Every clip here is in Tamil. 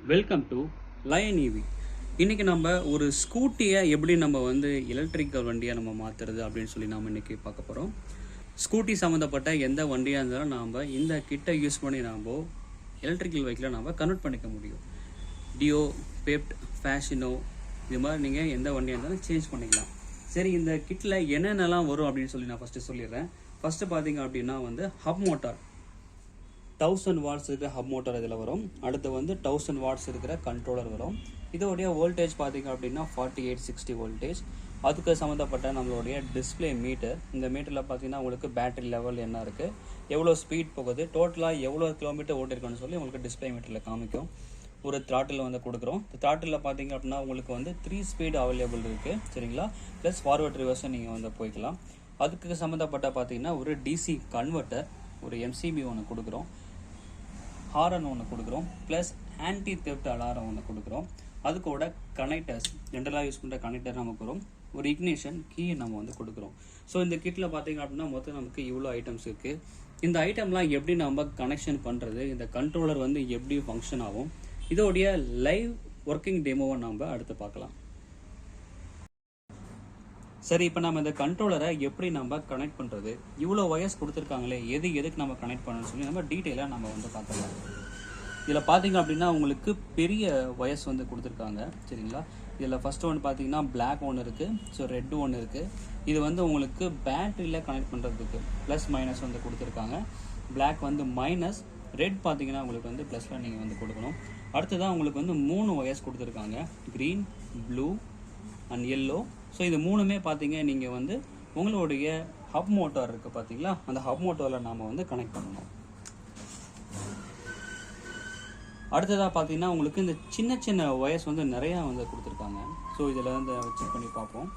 Welcome to line EV. இன்றைக்கி நம்ம ஒரு ஸ்கூட்டியை எப்படி நம்ம வந்து எலக்ட்ரிக்கல் வண்டியை நம்ம மாற்றுறது அப்படின்னு சொல்லி நாம் இன்றைக்கி பார்க்க போகிறோம். ஸ்கூட்டி சம்மந்தப்பட்ட எந்த வண்டியாக இருந்தாலும் நாம் இந்த கிட்டை யூஸ் பண்ணி நாம் எலக்ட்ரிக்கல் வெஹிக்கிளை நாம் கன்வெர்ட் பண்ணிக்க முடியும். டியோ, பெப்ட், ஃபேஷினோ இது மாதிரி நீங்கள் எந்த வண்டியாக இருந்தாலும் சேஞ்ச் பண்ணிக்கலாம். சரி, இந்த கிட்டில் என்னென்னலாம் வரும் அப்படின்னு சொல்லி நான் ஃபஸ்ட்டு சொல்லிடுறேன். ஃபஸ்ட்டு பார்த்தீங்க அப்படின்னா வந்து ஹப் மோட்டார் 1000 வாட்ஸ் இருக்கிற ஹப் மோட்டார் இதில் வரும். அடுத்து வந்து 1000 வாட்ஸ் இருக்கிற கண்ட்ரோலர் வரும். இதோடைய வோல்டேஜ் பார்த்தீங்க அப்படின்னா 4860 வோல்டேஜ். அதுக்கு சம்மந்தப்பட்ட நம்மளுடைய டிஸ்பிளே மீட்டர். இந்த மீட்டரில் பார்த்தீங்கன்னா உங்களுக்கு பேட்டரி லெவல் என்ன இருக்குது, எவ்வளோ ஸ்பீட் போகுது, டோட்டலாக எவ்வளோ கிலோமீட்டர் ஓட்டிருக்குன்னு சொல்லி உங்களுக்கு டிஸ்பிளே மீட்டரில் காமிக்கும். ஒரு த்ராட்டில் வந்து கொடுக்குறோம். இந்த த்ராட்டில் பார்த்தீங்க அப்படின்னா உங்களுக்கு வந்து 3 ஸ்பீடு அவைலபிள் இருக்குது, சரிங்களா. ப்ளஸ் ஃபார்வர்ட் ரிவர்ஸும் நீங்கள் வந்து போய்க்கலாம். அதுக்கு சம்மந்தப்பட்ட பார்த்தீங்கன்னா ஒரு டிசி கன்வெர்ட்டர், ஒரு எம்சிபி ஒன்று கொடுக்குறோம், ஹாரன் ஒன்று கொடுக்குறோம், ப்ளஸ் ஆன்டி தெஃப்ட் அலாரம் ஒன்று கொடுக்குறோம். அது கூட கனெக்டர்ஸ், ஜென்ரலாக யூஸ் பண்ணுற கனெக்டர் நமக்கு வரும். ஒரு இக்னிஷன் கீ நம்ம வந்து கொடுக்குறோம். ஸோ இந்த கிட்டில் பார்த்தீங்க அப்படின்னா மொத்தம் நமக்கு இவ்வளோ ஐட்டம்ஸ் இருக்குது. இந்த ஐட்டம்லாம் எப்படி நம்ம கனெக்ஷன் பண்ணுறது, இந்த கண்ட்ரோலர் வந்து எப்படி ஃபங்க்ஷன் ஆகும், இதோடைய லைவ் ஒர்க்கிங் டெமோவை நம்ம அடுத்து பார்க்கலாம். சரி, இப்போ நம்ம இந்த கண்ட்ரோலரை எப்படி நம்ம கனெக்ட் பண்ணுறது, இவ்வளோ ஒயர்ஸ் கொடுத்துருக்காங்களே எதுக்கு நம்ம கனெக்ட் பண்ணணும்னு சொல்லி நம்ம டீட்டெயிலாக நம்ம வந்து பார்த்துக்கலாம். இதில் பார்த்தீங்க அப்படின்னா உங்களுக்கு பெரிய ஒயர்ஸ் வந்து கொடுத்துருக்காங்க, சரிங்களா. இதில் ஃபஸ்ட்டு ஒன்று பார்த்தீங்கன்னா பிளாக் ஒன்று இருக்குது, ஸோ ரெட்டு ஒன்று இருக்குது. இது வந்து உங்களுக்கு பேட்டரியில் கனெக்ட் பண்ணுறதுக்கு ப்ளஸ் மைனஸ் வந்து கொடுத்துருக்காங்க. பிளாக் வந்து மைனஸ், ரெட் பார்த்தீங்கன்னா உங்களுக்கு வந்து ப்ளஸில் நீங்கள் வந்து கொடுக்கணும். அடுத்ததான் உங்களுக்கு வந்து 3 ஒயர்ஸ் கொடுத்துருக்காங்க, green, blue and yellow. So இது மூணுமே பார்த்தீங்க நீங்கள் வந்து உங்களுடைய ஹப் மோட்டார் இருக்குது பார்த்தீங்களா, அந்த ஹப் மோட்டாரில் நாம் வந்து கனெக்ட் பண்ணணும். அடுத்ததாக பார்த்தீங்கன்னா உங்களுக்கு இந்த சின்ன சின்ன ஒயர்ஸ் வந்து நிறையா வந்து கொடுத்துருக்காங்க. ஸோ இதில் வந்து செக் பண்ணி பார்ப்போம்.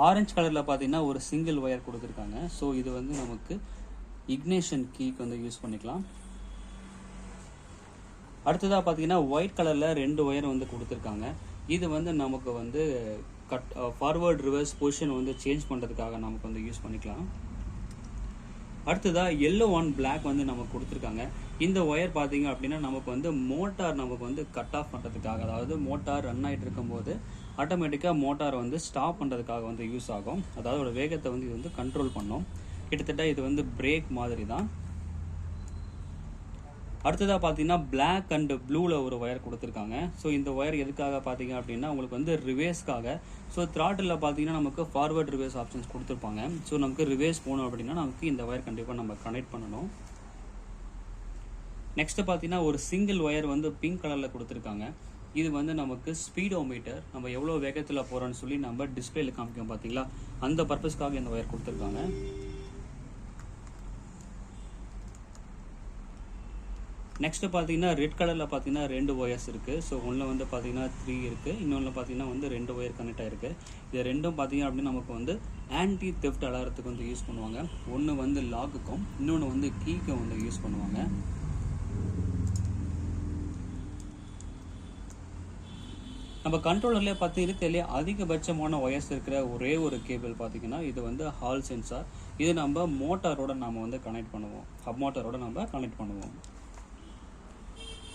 ஆரஞ்சு கலரில் பார்த்தீங்கன்னா ஒரு சிங்கிள் ஒயர் கொடுத்துருக்காங்க. ஸோ இது வந்து நமக்கு இக்னேஷன் கீக்கு வந்து யூஸ் பண்ணிக்கலாம். அடுத்ததாக பார்த்தீங்கன்னா ஒயிட் கலரில் 2 ஒயர் வந்து கொடுத்துருக்காங்க. இது வந்து நமக்கு வந்து ஃபார்வர்ட் ரிவர்ஸ் பொசிஷன் வந்து சேஞ்ச் பண்ணுறதுக்காக நமக்கு வந்து யூஸ் பண்ணிக்கலாம். அடுத்ததாக எல்லோ அண்ட் பிளாக் வந்து நமக்கு கொடுத்துருக்காங்க. இந்த ஒயர் பார்த்தீங்க அப்படின்னா நமக்கு வந்து மோட்டார் நமக்கு வந்து கட் ஆஃப் பண்ணுறதுக்காக, அதாவது மோட்டார் ரன் ஆகிட்டு இருக்கும்போது ஆட்டோமேட்டிக்காக மோட்டார் வந்து ஸ்டாப் பண்ணுறதுக்காக வந்து யூஸ் ஆகும். அதாவது ஒரு வேகத்தை வந்து இது வந்து கண்ட்ரோல் பண்ணும். கிட்டத்தட்ட இது வந்து பிரேக் மாதிரி தான். அடுத்ததாக பார்த்தீங்கன்னா பிளாக் அண்ட் ப்ளூவில் ஒரு ஒயர் கொடுத்துருக்காங்க. ஸோ இந்த ஒயர் எதுக்காக பார்த்தீங்க அப்படின்னா உங்களுக்கு வந்து ரிவேர்ஸ்க்காக. ஸோ த்ராட்டில் பார்த்தீங்கன்னா நமக்கு ஃபார்வர்ட் ரிவேர்ஸ் ஆப்ஷன்ஸ் கொடுத்துருப்பாங்க. ஸோ நமக்கு ரிவேர்ஸ் போகணும் அப்படின்னா நமக்கு இந்த ஒயர் கண்டிப்பாக நம்ம கனெக்ட் பண்ணணும். நெக்ஸ்ட்டு பார்த்தீங்கன்னா ஒரு சிங்கிள் ஒயர் வந்து பிங்க் கலரில் கொடுத்துருக்காங்க. இது வந்து நமக்கு ஸ்பீடோமீட்டர், நம்ம எவ்வளோ வேகத்தில் போகிறோன்னு சொல்லி நம்ம டிஸ்பிளேல காமிக்கும் பார்த்தீங்களா, அந்த பர்பஸ்க்காக இந்த ஒயர் கொடுத்துருக்காங்க. நெக்ஸ்ட்டு பார்த்தீங்கன்னா ரெட் கலரில் பார்த்தீங்கன்னா 2 ஒயர்ஸ் இருக்குது. ஸோ ஒன்றில் வந்து பார்த்தீங்கன்னா 3 இருக்குது, இன்னொன்று பார்த்தீங்கன்னா வந்து 2 ஒயர் கனெக்ட் ஆகிருக்கு. இது ரெண்டும் பார்த்தீங்க அப்படின்னா நமக்கு வந்து ஆன்டி தெஃப்ட் அலாரத்துக்கு வந்து யூஸ் பண்ணுவாங்க. ஒன்று வந்து லாக்குக்கும், இன்னொன்று வந்து கீக்கும் வந்து யூஸ் பண்ணுவாங்க. நம்ம கண்ட்ரோலர்லேயே இருக்கிறதுலே அதிகபட்சமான ஒயர்ஸ் இருக்கிற ஒரே ஒரு கேபிள் பார்த்தீங்கன்னா இது வந்து ஹால் சென்சார். இது நம்ம மோட்டாரோட நம்ம வந்து கனெக்ட் பண்ணுவோம், ஹப் மோட்டாரோட நம்ம கனெக்ட் பண்ணுவோம்.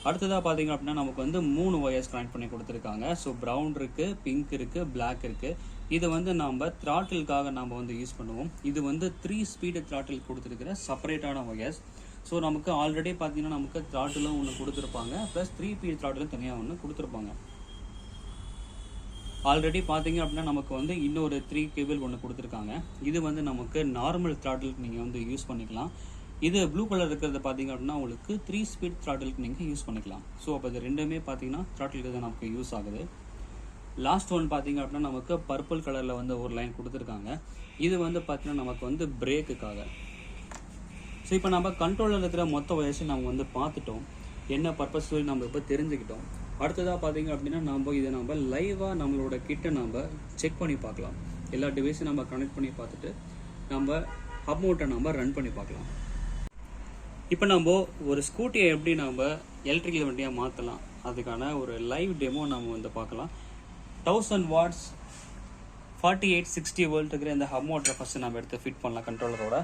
அடுத்ததாக பார்த்தீங்க அப்படின்னா நமக்கு வந்து 3 ஒயர்ஸ் கனெக்ட் பண்ணி கொடுத்துருக்காங்க. ஸோ ப்ரௌன் இருக்குது, பிங்க் இருக்குது, பிளாக் இருக்குது. இது வந்து நம்ம த்ராட்டிலுக்காக நம்ம வந்து யூஸ் பண்ணுவோம். இது வந்து 3 ஸ்பீடு த்ராட்டில் கொடுத்துருக்கிற செப்பரேட்டான ஒயர்ஸ். ஸோ நமக்கு ஆல்ரெடி பார்த்தீங்கன்னா நமக்கு த்ராட்டிலும் ஒன்று கொடுத்துருப்பாங்க, ப்ளஸ் 3 ஸ்பீட் த்ராட்டிலும் தனியாக ஒன்று கொடுத்துருப்பாங்க. ஆல்ரெடி பார்த்தீங்க அப்படின்னா நமக்கு வந்து இன்னொரு 3 கேபிள் ஒன்று கொடுத்துருக்காங்க. இது வந்து நமக்கு நார்மல் த்ராட்டிலுக்கு நீங்கள் வந்து யூஸ் பண்ணிக்கலாம். இது ப்ளூ கலர் இருக்கிறத பார்த்தீங்க அப்படின்னா உங்களுக்கு 3 ஸ்பீட் த்ராட்டிலுக்கு நீங்கள் யூஸ் பண்ணிக்கலாம். ஸோ அப்போ இது ரெண்டுமே பார்த்தீங்கன்னா த்ராட்டிலுக்கு தான் நமக்கு யூஸ் ஆகுது. லாஸ்ட் ஒன் பார்த்தீங்க அப்படின்னா நமக்கு பர்பிள் கலரில் வந்து ஒரு லைன் கொடுத்துருக்காங்க. இது வந்து பார்த்தீங்கன்னா நமக்கு வந்து பிரேக்குக்காக. ஸோ இப்போ நம்ம கண்ட்ரோலில் இருக்கிற மொத்த வயசு நம்ம வந்து பார்த்துட்டோம், என்ன பர்பஸ் சொல்லி நம்ம இப்போ தெரிஞ்சுக்கிட்டோம். அடுத்ததாக பார்த்தீங்க அப்படின்னா நம்ம லைவாக நம்மளோட கிட்ட நம்ம செக் பண்ணி பார்க்கலாம். எல்லா டிவைஸும் நம்ம கனெக்ட் பண்ணி பார்த்துட்டு நம்ம ஹப் மோட்டரை நம்ம ரன் பண்ணி பார்க்கலாம். இப்போ நம்ம ஒரு ஸ்கூட்டியை எப்படி நம்ம எலக்ட்ரிக்கல் வண்டியாக மாற்றலாம், அதுக்கான ஒரு லைவ் டெமோ நம்ம வந்து பார்க்கலாம். 1000 வாட்ஸ் 4860 வோல்ட் இருக்கிற இந்த ஹப் மோட்டரை ஃபஸ்ட்டு நம்ம எடுத்து ஃபிட் பண்ணலாம் கண்ட்ரோலரோட.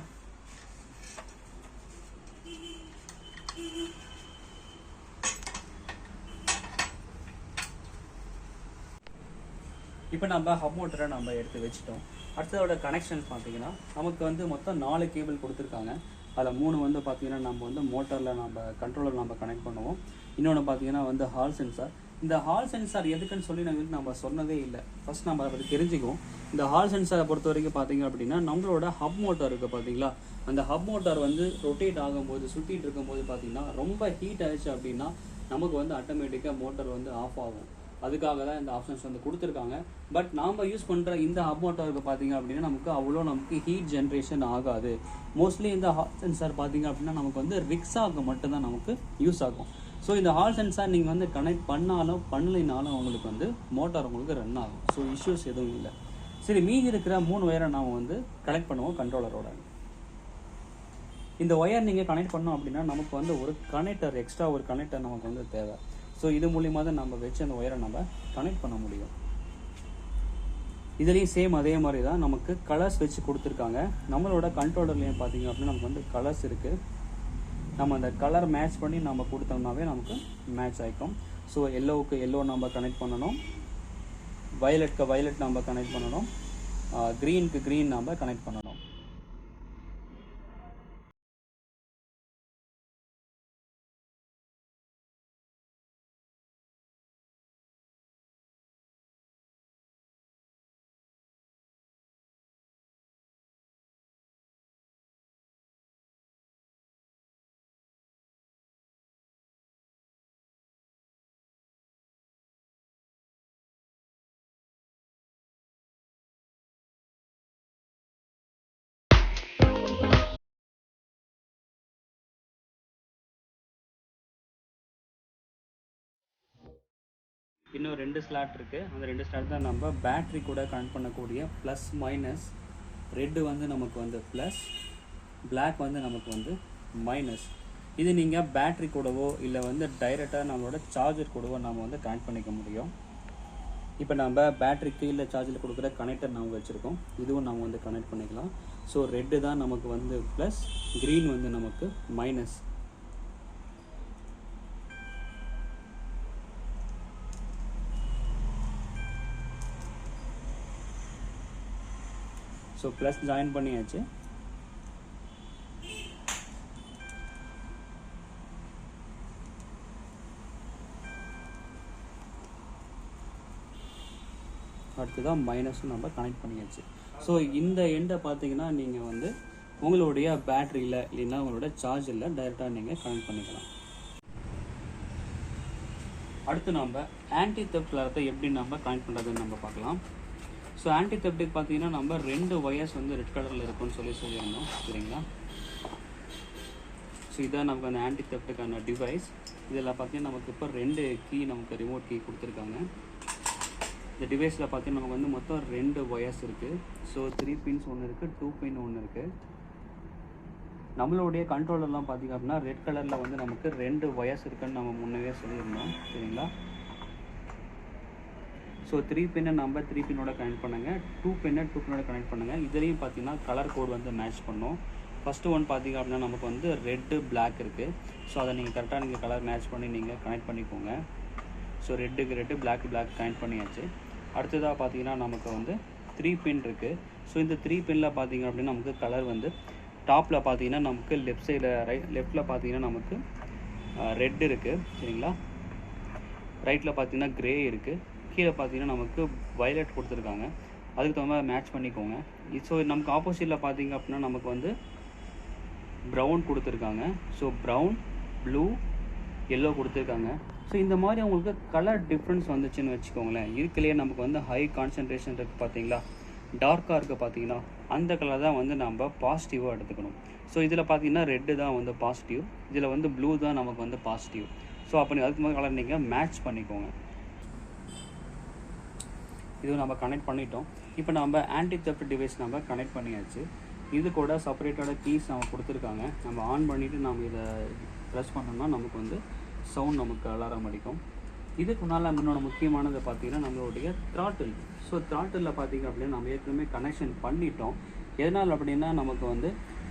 இப்போ நம்ம ஹப் மோட்டரை நம்ம எடுத்து வச்சுட்டோம். அடுத்ததோட கனெக்ஷன்ஸ் பார்த்தீங்கன்னா நமக்கு வந்து மொத்தம் 4 கேபிள் கொடுத்துருக்காங்க. அதில் 3 வந்து பார்த்தீங்கன்னா நம்ம வந்து மோட்டரில் நம்ம கண்ட்ரோலர் நம்ம கனெக்ட் பண்ணுவோம். இன்னொன்று பார்த்தீங்கன்னா வந்து ஹால் சென்சார். இந்த ஹால் சென்சார் எதுக்குன்னு சொல்லி நம்ம சொன்னதே இல்லை. ஃபஸ்ட் நம்ம அதை தெரிஞ்சுக்குவோம். இந்த ஹால் சென்சாரை பொறுத்த வரைக்கும் பார்த்தீங்க அப்படின்னா நம்மளோட ஹப் மோட்டார் இருக்குது பார்த்தீங்களா, அந்த ஹப் மோட்டார் வந்து ரொட்டேட் ஆகும்போது சுற்றிட்டு இருக்கும்போது பார்த்தீங்கன்னா ரொம்ப ஹீட் ஆயிடுச்சு அப்படின்னா நமக்கு வந்து ஆட்டோமேட்டிக்காக மோட்டார் வந்து ஆஃப் ஆகும். அதுக்காக தான் இந்த ஆப்ஷன்ஸ் வந்து கொடுத்துருக்காங்க. பட் நாம் யூஸ் பண்ணுற இந்த ஹப் மோட்டாருக்கு பார்த்தீங்க அப்படின்னா நமக்கு ஹீட் ஜென்ரேஷன் ஆகாது. மோஸ்ட்லி இந்த ஹால் சென்சார் பார்த்தீங்க அப்படின்னா நமக்கு வந்து ரிக்ஸாக மட்டும்தான் நமக்கு யூஸ் ஆகும். ஸோ இந்த ஹால் சென்சார் நீங்கள் வந்து கனெக்ட் பண்ணாலும் பண்ணலைனாலும் உங்களுக்கு வந்து மோட்டார் உங்களுக்கு ரன் ஆகும். ஸோ இஷ்யூஸ் எதுவும் இல்லை. சரி, மீதி இருக்கிற 3 ஒயரை நாம் வந்து கனெக்ட் பண்ணுவோம் கண்ட்ரோலரோட. இந்த ஒயர் நீங்கள் கனெக்ட் பண்ணோம் அப்படின்னா நமக்கு வந்து ஒரு கனெக்டர், எக்ஸ்ட்ரா ஒரு கனெக்டர் நமக்கு வந்து தேவை. ஸோ இது மூலிமா தான் நம்ம வச்சு அந்த ஒயரை நம்ம கனெக்ட் பண்ண முடியும். இதுலேயும் சேம் அதே மாதிரி தான் நமக்கு கலர்ஸ் வச்சு கொடுத்துருக்காங்க. நம்மளோட கண்ட்ரோலர்லேயும் பார்த்தீங்க அப்படின்னா நமக்கு வந்து கலர்ஸ் இருக்குது. நம்ம அந்த கலர் மேட்ச் பண்ணி நம்ம கொடுத்தோம்னாவே நமக்கு மேட்ச் ஆகிக்கும். ஸோ எல்லோவுக்கு எல்லோ நம்ம கனெக்ட் பண்ணணும், வயலட்க்கு வயலட் நம்ம கனெக்ட் பண்ணணும், க்ரீனுக்கு க்ரீன் நம்ம கனெக்ட் பண்ணணும். இன்னும் 2 ஸ்லாட் இருக்குது. அந்த 2 ஸ்லாட் தான் நம்ம பேட்ரி கூட கனெக்ட் பண்ணக்கூடிய ப்ளஸ் மைனஸ். ரெட்டு வந்து நமக்கு வந்து ப்ளஸ், பிளாக் வந்து நமக்கு வந்து மைனஸ். இது நீங்கள் பேட்ரி கூடவோ இல்லை வந்து டைரெக்டாக நம்மளோட சார்ஜர் கூடவோ நம்ம வந்து கனெக்ட் பண்ணிக்க முடியும். இப்போ நம்ம பேட்ரிக்கு இல்லை சார்ஜில் கொடுக்குற கனெக்டர் நம்ம வச்சுருக்கோம். இதுவும் நம்ம வந்து கனெக்ட் பண்ணிக்கலாம். ஸோ ரெட்டு தான் நமக்கு வந்து ப்ளஸ், க்ரீன் வந்து நமக்கு மைனஸ். ஸோ ப்ளஸ் ஜாயின் பண்ணியாச்சு. அடுத்ததான் மைனஸும் நம்ம கனெக்ட் பண்ணியாச்சு. ஸோ இந்த எண்டை பார்த்தீங்கன்னா நீங்கள் வந்து உங்களுடைய பேட்டரியில் இல்லைன்னா உங்களோட சார்ஜரில் டைரெக்டாக நீங்கள் கனெக்ட் பண்ணிக்கலாம். அடுத்து நம்ம ஆன்டி தெஃப்ட் அலாரத்தை எப்படி நம்ம கனெக்ட் பண்ணுறதுன்னு நம்ம பார்க்கலாம். ஸோ ஆன்டி தெஃப்ட்டுக்கு பார்த்தீங்கன்னா நம்ம 2 ஒயர்ஸ் வந்து ரெட் கலரில் இருக்குன்னு சொல்லியிருந்தோம், சரிங்களா. ஸோ இதான் நமக்கு அந்த ஆன்டி தெஃப்ட்டுக்கான டிவைஸ். இதில் பார்த்தீங்கன்னா நமக்கு இப்போ 2 கீ, நமக்கு ரிமோட் கீ கொடுத்துருக்காங்க. இந்த டிவைஸில் பார்த்தீங்கன்னா நமக்கு வந்து மொத்தம் 2 ஒயர்ஸ் இருக்குது. ஸோ 3 பின்ஸ் ஒன்று இருக்குது, 2 பின் ஒன்று இருக்குது. நம்மளுடைய கண்ட்ரோலர்லாம் பார்த்திங்க அப்படின்னா ரெட் கலரில் வந்து நமக்கு 2 ஒயர்ஸ் இருக்குன்னு நம்ம முன்னவே சொல்லியிருந்தோம், சரிங்களா. ஸோ 3 பின்னை நம்ம 3 பின்னோட கனெக்ட் பண்ணுங்கள், 2 பின்னை 2 பின்னோட கனெக்ட் பண்ணுங்கள். இதுலேயும் பார்த்தீங்கன்னா கலர் கோட் வந்து மேட்ச் பண்ணோம். ஃபஸ்ட்டு ஒன் பார்த்திங்க அப்படின்னா நமக்கு வந்து ரெட்டு பிளாக் இருக்குது. ஸோ அதை நீங்கள் கரெக்டாக நீங்கள் கலர் மேட்ச் பண்ணி நீங்கள் கனெக்ட் பண்ணிக்கோங்க. ஸோ ரெட்டுக்கு ரெட்டு, பிளாக் பிளாக் பண்ணியாச்சு. அடுத்ததாக பார்த்தீங்கன்னா நமக்கு வந்து 3 பின் இருக்குது. ஸோ இந்த 3 பின்னில் பார்த்தீங்க அப்படின்னா நமக்கு கலர் வந்து டாப்பில் பார்த்தீங்கன்னா நமக்கு லெஃப்ட் சைடில் லெஃப்ட்டில் பார்த்தீங்கன்னா நமக்கு ரெட் இருக்குது, சரிங்களா. ரைட்டில் பார்த்தீங்கன்னா க்ரே இருக்குது. கீழே பார்த்தீங்கன்னா நமக்கு வயலட் கொடுத்துருக்காங்க. அதுக்கு தகுந்த மாதிரி மேட்ச் பண்ணிக்கோங்க. ஸோ நமக்கு ஆப்போசிட்டில் பார்த்தீங்க அப்படின்னா நமக்கு வந்து ப்ரௌன் கொடுத்துருக்காங்க. ஸோ ப்ரௌன், ப்ளூ, எல்லோ கொடுத்துருக்காங்க. ஸோ இந்த மாதிரி உங்களுக்கு கலர் டிஃப்ரென்ஸ் வந்துச்சுன்னு வச்சுக்கோங்களேன். இதுக்குள்ளேயே நமக்கு வந்து ஹை கான்சன்ட்ரேஷன் இருக்குது பார்த்தீங்களா, டார்க்காக இருக்குது பார்த்தீங்கன்னா, அந்த கலர் தான் வந்து நம்ம பாசிட்டிவாக எடுத்துக்கணும். ஸோ இதில் பார்த்தீங்கன்னா ரெட்டு தான் வந்து பாசிட்டிவ், இதில் வந்து ப்ளூ தான் நமக்கு வந்து பாசிட்டிவ். ஸோ அப்போ அதுக்கு மாதிரி கலர் நீங்கள் மேட்ச் பண்ணிக்கோங்க. இது நம்ம கனெக்ட் பண்ணிட்டோம். இப்போ நம்ம ஆன்டி தெஃப்ட் டிவைஸ் நம்ம கனெக்ட் பண்ணியாச்சு. இது கூட செப்பரேட்டோட கீஸ் நம்ம கொடுத்துருக்காங்க. நம்ம ஆன் பண்ணிவிட்டு நம்ம இதை ப்ரெஸ் பண்ணோம்னா நமக்கு வந்து சவுண்ட் நமக்கு அலாரம் அடிக்கும். இதுக்கு முன்னால் முன்னோட முக்கியமானது பார்த்திங்கன்னா நம்மளுடைய த்ராட்டில். ஸோ த்ராட்டிலில் பார்த்திங்க அப்படின்னா நம்ம ஏற்கனவே கனெக்ஷன் பண்ணிட்டோம். எதனால் அப்படின்னா நமக்கு வந்து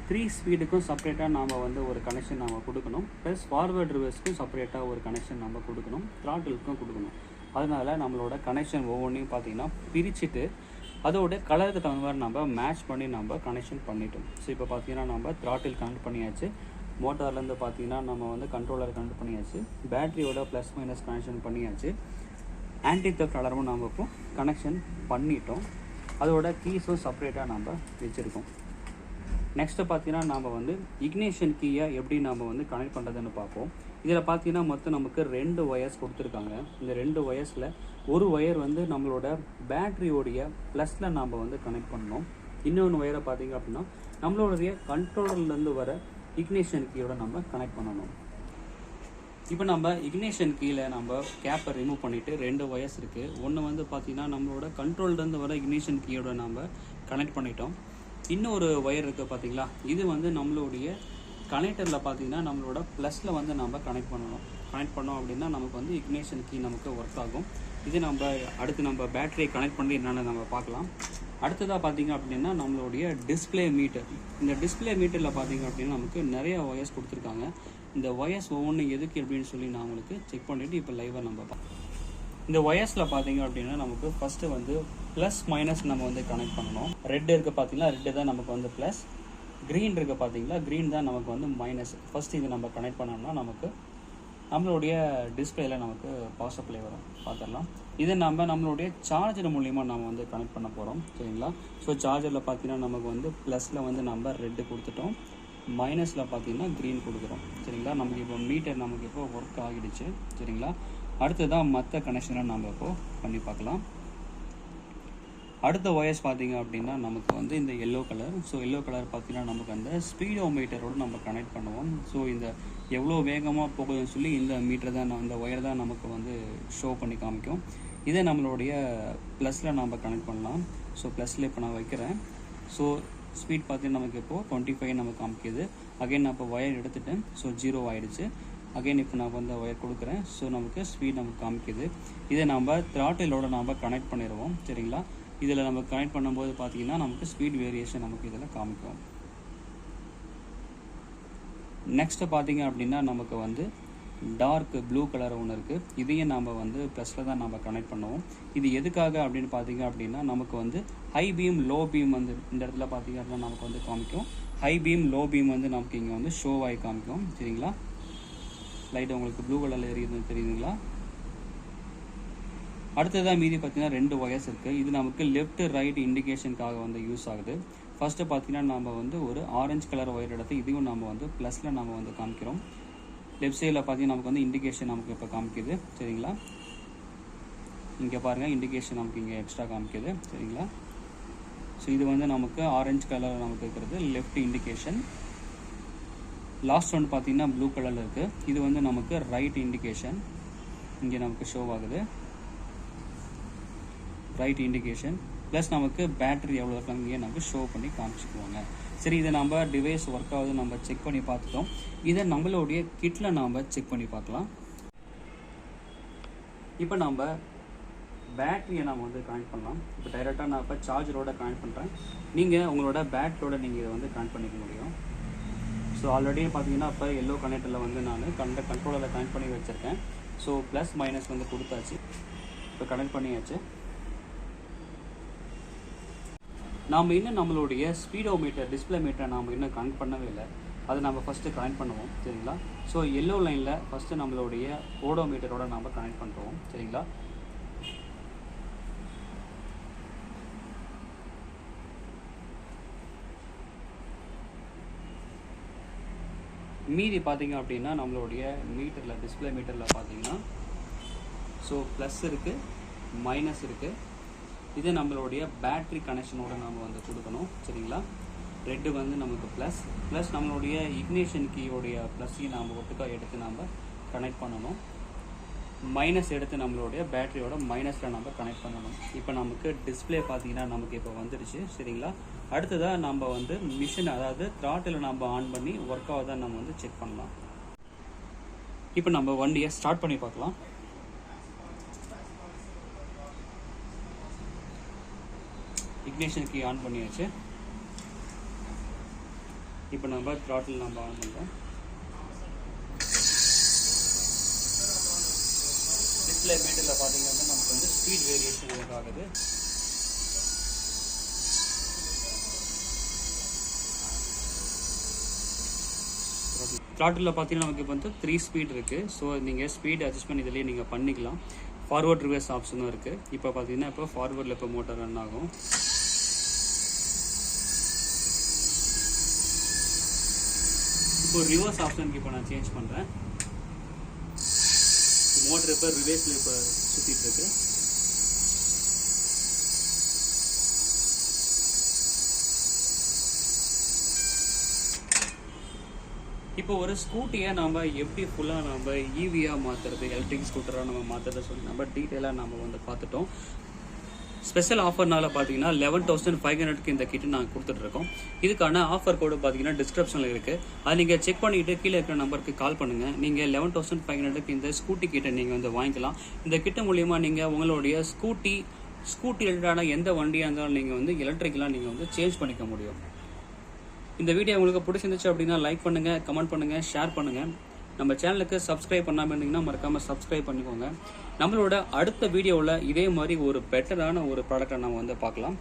3 ஸ்பீடுக்கும் செப்பரேட்டாக நாம் வந்து ஒரு கனெக்ஷன் நாம் கொடுக்கணும். ப்ளஸ் ஃபார்வர்ட் ரிவர்ஸ்க்கும் செப்பரேட்டாக ஒரு கனெக்ஷன் நம்ம கொடுக்கணும், த்ராட்டிலுக்கும் கொடுக்கணும். அதனால் நம்மளோட கனெக்ஷன் ஒவ்வொன்றையும் பார்த்திங்கன்னா பிரிச்சுட்டு அதோட கலருக்கு தகுந்த மாதிரி நம்ம மேட்ச் பண்ணி நம்ம கனெக்ஷன் பண்ணிட்டோம். ஸோ இப்போ பார்த்திங்கன்னா நம்ம த்ராட்டில் கனெக்ட் பண்ணியாச்சு, மோட்டார்லேருந்து பார்த்திங்கன்னா நம்ம வந்து கண்ட்ரோலர் கனெக்ட் பண்ணியாச்சு, பேட்டரியோட ப்ளஸ் மைனஸ் கனெக்ஷன் பண்ணியாச்சு, ஆன்டி தெஃப்ட் அலாரமும் நம்ம இப்போ கனெக்ஷன் பண்ணிட்டோம். அதோட கீஸும் செப்பரேட்டாக நம்ம வச்சுருக்கோம். நெக்ஸ்ட்டு பார்த்திங்கன்னா நம்ம வந்து இக்னிஷன் கீயை எப்படி நம்ம வந்து கனெக்ட் பண்ணுறதுன்னு பார்ப்போம். இதில் பார்த்திங்கன்னா மொத்தம் நமக்கு 2 ஒயர்ஸ் கொடுத்துருக்காங்க. இந்த 2 ஒயர்ஸில் ஒரு ஒயர் வந்து நம்மளோட பேட்டரியோடைய ப்ளஸில் நம்ம வந்து கனெக்ட் பண்ணணும். இன்னொன்று ஒயரை பார்த்திங்க அப்படின்னா நம்மளுடைய கண்ட்ரோலர்லேருந்து வர இக்னிஷன் கீயோட நம்ம கனெக்ட் பண்ணணும். இப்போ நம்ம இக்னிஷன் கீழே நம்ம கேப்பை ரிமூவ் பண்ணிவிட்டு 2 ஒயர்ஸ் இருக்குது. ஒன்று வந்து பார்த்திங்கன்னா நம்மளோட கண்ட்ரோல்லேருந்து வர இக்னிஷன் கீயோட நம்ம கனெக்ட் பண்ணிட்டோம். இன்னொரு ஒயர் இருக்குது பார்த்திங்களா, இது வந்து நம்மளுடைய கனெக்டரில் பார்த்திங்கன்னா நம்மளோட ப்ளஸில் வந்து நம்ம கனெக்ட் பண்ணோம் அப்படின்னா நமக்கு வந்து இக்னிஷன் கீ நமக்கு ஒர்க் ஆகும். இது நம்ம அடுத்து நம்ம பேட்டரியை கனெக்ட் பண்ணி என்னென்னு நம்ம பார்க்கலாம். அடுத்ததாக பார்த்திங்க அப்படின்னா நம்மளுடைய டிஸ்பிளே மீட்டர். இந்த டிஸ்பிளே மீட்டரில் பார்த்திங்க அப்படின்னா நமக்கு நிறைய ஒயர்ஸ் கொடுத்துருக்காங்க. இந்த ஒயர்ஸ் ஒவ்வொன்றும் எதுக்கு எப்படின்னு சொல்லி நான் உங்களுக்கு செக் பண்ணிவிட்டு இப்போ லைவாக நம்ம பார்க்கலாம். இந்த ஒயர்ஸில் பார்த்திங்க அப்படின்னா நமக்கு ஃபஸ்ட்டு வந்து ப்ளஸ் மைனஸ் நம்ம வந்து கனெக்ட் பண்ணணும். ரெட் இருக்குது பார்த்திங்களா, ரெட்டு தான் நமக்கு வந்து ப்ளஸ், க்ரீன் இருக்குது பார்த்திங்களா, க்ரீன் தான் நமக்கு வந்து மைனஸ். ஃபஸ்ட்டு இது நம்ம கனெக்ட் பண்ணோம்னா நமக்கு நம்மளுடைய டிஸ்பிளேல நமக்கு பவர் சப்ளை வரும், பார்த்துடலாம். இதை நம்மளுடைய சார்ஜர் மூலிமா நம்ம வந்து கனெக்ட் பண்ண போகிறோம், சரிங்களா. ஸோ சார்ஜரில் பார்த்திங்கன்னா நமக்கு வந்து ப்ளஸில் வந்து நம்ம ரெட்டு கொடுத்துட்டோம், மைனஸில் பார்த்திங்கன்னா க்ரீன் கொடுக்குறோம், சரிங்களா. நமக்கு இப்போ மீட்டர் நமக்கு இப்போ ஒர்க் ஆகிடுச்சு, சரிங்களா. அடுத்ததான் மற்ற கனெக்ஷனை நம்ம இப்போது பண்ணி பார்க்கலாம். அடுத்த ஒயர்ஸ் பார்த்திங்க அப்படின்னா நமக்கு வந்து இந்த yellow colour. So yellow colour பார்த்திங்கன்னா நமக்கு அந்த ஸ்பீடோமீட்டரோடு நம்ம கனெக்ட் பண்ணுவோம். ஸோ இந்த எவ்வளோ வேகமாக போகுதுன்னு சொல்லி இந்த மீட்டர் தான், இந்த ஒயர் தான் நமக்கு வந்து ஷோ பண்ணி காமிக்கும். இதை நம்மளுடைய ப்ளஸில் நம்ம கனெக்ட் பண்ணலாம். ஸோ ப்ளஸில் இப்போ நான் வைக்கிறேன். ஸோ ஸ்பீட் பார்த்திங்கன்னா நமக்கு இப்போது 25 நமக்கு காமிக்குது. அகைன் நான் இப்போ ஒயர் எடுத்துட்டேன், ஸோ 0 ஆகிடுச்சு. அகைன் இப்போ நான் வந்து ஒயர் கொடுக்குறேன், ஸோ நமக்கு ஸ்பீட் நமக்கு காமிக்குது. இதை நம்ம த்ராட்டிலோட நம்ம கனெக்ட் பண்ணிடுவோம், சரிங்களா. இதில் நம்ம கனெக்ட் பண்ணும்போது பார்த்திங்கன்னா நமக்கு ஸ்பீட் வேரியேஷன் நமக்கு இதில் காமிக்கும். நெக்ஸ்ட்டு பார்த்திங்க அப்படின்னா நமக்கு வந்து டார்க் ப்ளூ கலர் ஒன்று இருக்குது. இதையும் நம்ம வந்து ப்ளஸில் தான் நம்ம கனெக்ட் பண்ணுவோம். இது எதுக்காக அப்படின்னு பார்த்திங்க அப்படின்னா நமக்கு வந்து ஹை பீம் லோ பீம் வந்து இந்த இடத்துல பார்த்திங்க அப்படின்னா நமக்கு வந்து காமிக்கும். ஹை பீம் லோ பீம் வந்து நமக்கு இங்கே வந்து ஷோ ஆகி காமிக்கும், சரிங்களா. லைட் உங்களுக்கு ப்ளூ கலரில் எரியுதுன்னு தெரியுதுங்களா. அடுத்ததாக மீதி பார்த்திங்கன்னா 2 ஒயர்ஸ் இருக்குது. இது நமக்கு லெஃப்ட் ரைட் இண்டிகேஷனுக்காக வந்து யூஸ் ஆகுது. ஃபஸ்ட்டு பார்த்திங்கன்னா நம்ம வந்து ஒரு ஆரஞ்சு கலர் ஒயர் எடுத்து இதையும் நம்ம வந்து ப்ளஸில் நம்ம வந்து காமிக்கிறோம். லெஃப்ட் சைடில் பார்த்திங்கன்னா நமக்கு வந்து இண்டிகேஷன் நமக்கு இப்போ காமிக்குது, சரிங்களா. இங்கே பாருங்கள், இண்டிகேஷன் நமக்கு இங்கே எக்ஸ்ட்ரா காமிக்குது, சரிங்களா. ஸோ இது வந்து நமக்கு ஆரஞ்சு கலர் நமக்கு இருக்கிறது லெஃப்ட் இண்டிகேஷன். லாஸ்ட் ஒன்று பார்த்திங்கன்னா ப்ளூ கலரில் இருக்குது. இது வந்து நமக்கு ரைட் இண்டிகேஷன், இங்கே நமக்கு ஷோ ஆகுது ரைட் இண்டிகேஷன். ப்ளஸ் நமக்கு பேட்டரி எவ்வளோ இருக்காங்க இங்கே நமக்கு ஷோ பண்ணி காமிச்சிக்குவாங்க. சரி, இதை நம்ம டிவைஸ் ஒர்க் ஆகுது நம்ம செக் பண்ணி பார்த்துட்டோம். இதை நம்மளுடைய கிட்டில் நாம் செக் பண்ணி பார்க்கலாம். இப்போ நம்ம பேட்டரியை நம்ம வந்து கனெக்ட் பண்ணலாம். இப்போ டைரெக்டாக நான் இப்போ சார்ஜரோட கனெக்ட் பண்ணுறேன். நீங்கள் உங்களோட பேட்டரியோட நீங்கள் இதை வந்து கனெக்ட் பண்ணிக்க முடியும். ஸோ ஆல்ரெடி பார்த்தீங்கன்னா இப்போ எல்லோ கனெக்டரில் வந்து நான் கண்ட்ரோலரில் கனெக்ட் பண்ணி வச்சுருக்கேன். ஸோ ப்ளஸ் மைனஸ் வந்து கொடுத்தாச்சு, இப்போ கனெக்ட் பண்ணியாச்சு. நாம் இன்னும் நம்மளுடைய ஸ்பீடோமீட்டர் டிஸ்பிளே மீட்டரை நாம் இன்னும் கனெக்ட் பண்ணவே இல்லை. அதை நம்ம ஃபஸ்ட்டு கனெக்ட் பண்ணுவோம், சரிங்களா. ஸோ எல்லோ லைனில் ஃபஸ்ட்டு நம்மளுடைய ஓடோமீட்டரோட நாம் கனெக்ட் பண்ணுறோம், சரிங்களா. மீதி பார்த்திங்க அப்படின்னா நம்மளுடைய மீட்டரில் டிஸ்பிளே மீட்டரில் பார்த்திங்கன்னா ஸோ ப்ளஸ் இருக்குது, மைனஸ் இருக்குது. இது நம்மளுடைய பேட்ரி கனெக்ஷனோட நாம் வந்து கொடுக்கணும், சரிங்களா. ரெட்டு வந்து நமக்கு ப்ளஸ் நம்மளுடைய இக்னிஷன் கீயோடைய ப்ளஸ்ஸையும் நாம் ஒட்டுக்கா எடுத்து நாம் கனெக்ட் பண்ணணும். மைனஸ் எடுத்து நம்மளுடைய பேட்டரியோட மைனஸில் நம்ம கனெக்ட் பண்ணணும். இப்போ நமக்கு டிஸ்பிளே பார்த்திங்கன்னா நமக்கு இப்போ வந்துடுச்சு, சரிங்களா. அடுத்ததாக நம்ம வந்து மிஷின் அதாவது த்ராட்டில் நம்ம ஆன் பண்ணி ஒர்க் ஆகுதா நம்ம வந்து செக் பண்ணலாம். இப்போ நம்ம வண்டியை ஸ்டார்ட் பண்ணி பார்க்கலாம். இக்னிஷன் கீ ஆன் பண்ணியாச்சு. இப்போ நம்ம த்ராட்டில் நம்ம ஆன் பண்ணுறோம். டிஸ்பிளே மீட்டரில் பார்த்தீங்கன்னா நமக்கு வந்து ஸ்பீட் வேரியேஷன் எனக்கு ஆகுது. த்ராட்டில் பார்த்தீங்கன்னா நமக்கு இப்போ வந்து 3 ஸ்பீட் இருக்குது. ஸோ நீங்கள் ஸ்பீட் அட்ஜஸ்ட் பண்ணி இதிலேயே நீங்கள் பண்ணிக்கலாம். ஃபார்வர்ட் ரிவர்ஸ் ஆப்ஷனும் இருக்குது. இப்போ பார்த்தீங்கன்னா இப்போ ஃபார்வர்டில் இப்போ மோட்டர் ரன் ஆகும். இப்போ ரிவர்ஸ் ஆப்ஷனுக்கு இப்போ நான் சேஞ்ச் பண்ணுறேன். மோட்டர் இப்போ ரிவர்ஸில் இப்போ சுற்றிட்டு இருக்கு. இப்போ ஒரு ஸ்கூட்டியை நம்ம எப்படி ஃபுல்லாக நம்ம ஈவியாக மாற்றுறது, எலக்ட்ரிக் ஸ்கூட்டராக நம்ம மாற்றுறது சொல்லி நம்ம டீட்டெயிலாக நம்ம வந்து பார்த்துட்டோம். ஸ்பெஷல் ஆஃபர்னால பார்த்தீங்கன்னா 11,500க்கு இந்த கிட்டு நாங்கள் கொடுத்துட்ருக்கோம். இதுக்கான ஆஃபர் கோடு பார்த்தீங்கன்னா டிஸ்கிரிப்ஷனில் இருக்குது. அது நீங்கள் செக் பண்ணிவிட்டு கீழே இருக்கிற நம்பருக்கு கால் பண்ணுங்கள். நீங்கள் 11,500க்கு இந்த ஸ்கூட்டி கிட்டை நீங்கள் வந்து வாங்கிக்கலாம். இந்த கிட்ட மூலிமா நீங்கள் உங்களுடைய ஸ்கூட்டி ரிலேட்டடான எந்த வண்டியாக இருந்தாலும் நீங்கள் வந்து எலக்ட்ரிக்கெலாம் நீங்கள் வந்து சேஞ்ச் பண்ணிக்க முடியும். இந்த வீடியோ உங்களுக்கு பிடிச்சிருந்துச்சு அப்படின்னா லைக் பண்ணுங்கள், கமெண்ட் பண்ணுங்கள், ஷேர் பண்ணுங்கள். நம்ம சேனலுக்கு சப்ஸ்கிரைப் பண்ணாமல் இருந்தீங்கன்னா மறக்காமல் சப்ஸ்கிரைப் பண்ணிக்கோங்க. நம்மளோட அடுத்த வீடியோவில் இதே மாதிரி ஒரு பெட்டரான ஒரு ப்ராடக்டை நம்ம வந்து பார்க்கலாம்.